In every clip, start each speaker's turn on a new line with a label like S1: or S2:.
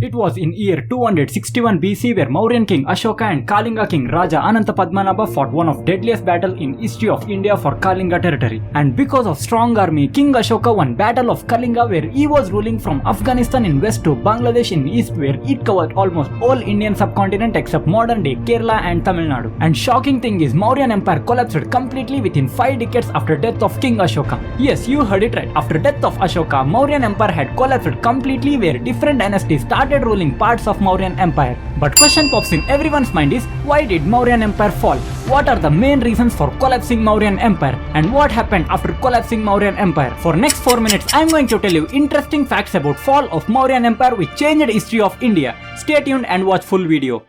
S1: It was in year 261 BC where Mauryan king Ashoka and Kalinga king Raja Anantapadmanabha fought one of deadliest battle in history of India for Kalinga territory. And because of strong army, King Ashoka won Battle of Kalinga where he was ruling from Afghanistan in west to Bangladesh in east, where it covered almost all Indian subcontinent except modern day Kerala and Tamil Nadu. And shocking thing is Mauryan empire collapsed completely within 5 decades after death of King Ashoka. Yes, you heard it right. After death of Ashoka, Mauryan empire had collapsed completely where different dynasties started ruling parts of Mauryan empire. But question pops in everyone's mind is, why did Mauryan empire fall? What are the main reasons for collapsing Mauryan empire? And what happened after collapsing Mauryan empire? For next 4 minutes, I am going to tell you interesting facts about fall of Mauryan empire which changed history of India. Stay tuned and watch full video.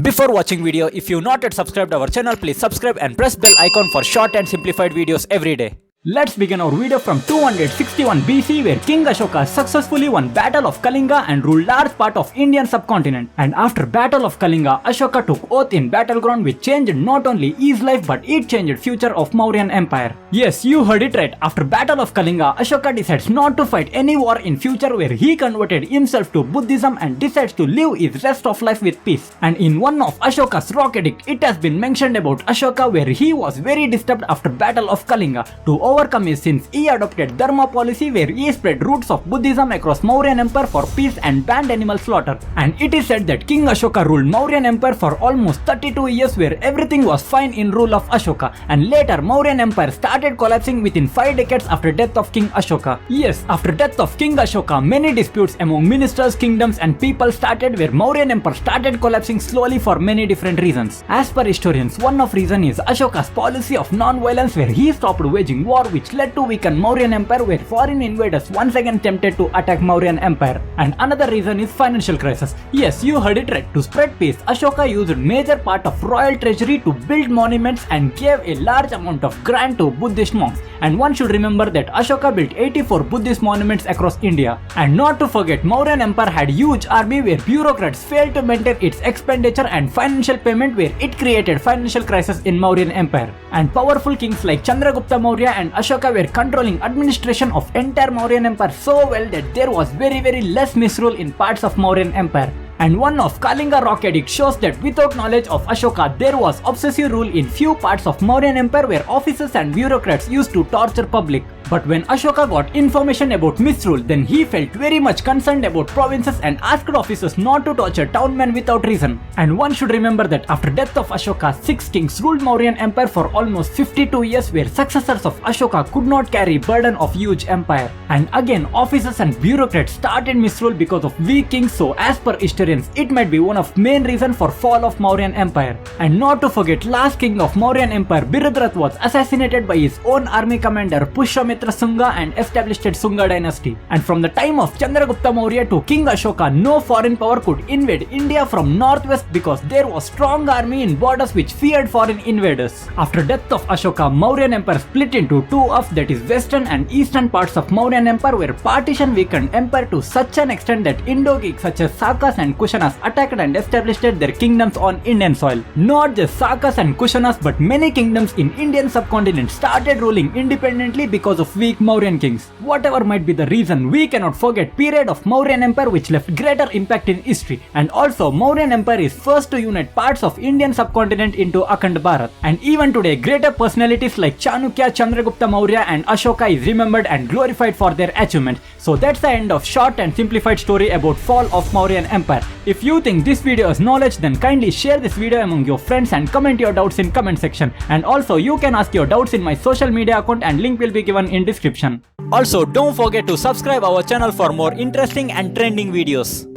S1: Before watching video, if you not yet subscribed our channel, please subscribe and press bell icon for short and simplified videos every day. Let's begin our video from 261 BC where King Ashoka successfully won Battle of Kalinga and ruled large part of Indian subcontinent. And after Battle of Kalinga, Ashoka took oath in battleground which changed not only his life but it changed future of Mauryan empire. Yes, you heard it right. After Battle of Kalinga, Ashoka decides not to fight any war in future where he converted himself to Buddhism and decides to live his rest of life with peace. And in one of Ashoka's rock edict, it has been mentioned about Ashoka where he was very disturbed after Battle of Kalinga. To overcome his sins, he adopted Dharma policy where he spread roots of Buddhism across Mauryan empire for peace and banned animal slaughter. And it is said that King Ashoka ruled Mauryan empire for almost 32 years where everything was fine in rule of Ashoka. And later Mauryan empire started collapsing within 5 decades after death of King Ashoka. Yes, after death of King Ashoka, many disputes among ministers, kingdoms and people started where Mauryan empire started collapsing slowly for many different reasons. As per historians, one of reason is Ashoka's policy of non-violence where he stopped waging war which led to weaken Mauryan empire where foreign invaders once again attempted to attack Mauryan empire. And another reason is financial crisis. Yes, you heard it right. To spread peace, Ashoka used major part of royal treasury to build monuments and gave a large amount of grant to Buddhist monks. And one should remember that Ashoka built 84 Buddhist monuments across India. And not to forget, Mauryan empire had huge army where bureaucrats failed to maintain its expenditure and financial payment where it created financial crisis in Mauryan empire. And powerful kings like Chandragupta Maurya and Ashoka were controlling administration of entire Mauryan empire so well that there was very less misrule in parts of Mauryan empire. And one of Kalinga rock edict shows that without knowledge of Ashoka, there was obsessive rule in few parts of Mauryan empire where officers and bureaucrats used to torture public. But when Ashoka got information about misrule, then he felt very much concerned about provinces and asked officers not to torture townmen without reason. And one should remember that after death of Ashoka, 6 kings ruled Mauryan empire for almost 52 years where successors of Ashoka could not carry burden of huge empire. And again, officers and bureaucrats started misrule because of weak kings, so as per historians, it might be one of main reason for fall of Mauryan empire. And not to forget, last king of Mauryan empire, Birudrath, was assassinated by his own army commander Pushyamitra Sunga and established Sunga dynasty. And from the time of Chandragupta Maurya to King Ashoka, no foreign power could invade India from northwest because there was strong army in borders which feared foreign invaders. After death of Ashoka, Mauryan empire split into two halves, that is western and eastern parts of Mauryan empire where partition weakened empire to such an extent that Indo-Greeks such as Sakas and Kushanas attacked and established their kingdoms on Indian soil. Not just Sakas and Kushanas but many kingdoms in Indian subcontinent started ruling independently because of weak Mauryan kings. Whatever might be the reason, we cannot forget period of Mauryan empire which left greater impact in history. And also Mauryan empire is first to unite parts of Indian subcontinent into Akhand Bharat. And even today, greater personalities like Chanukya, Chandragupta Maurya and Ashoka is remembered and glorified for their achievements. So that's the end of short and simplified story about fall of Mauryan empire. If you think this video is knowledge, then kindly share this video among your friends and comment your doubts in comment section. And also you can ask your doubts in my social media account and link will be given in description. Also don't forget to subscribe our channel for more interesting and trending videos.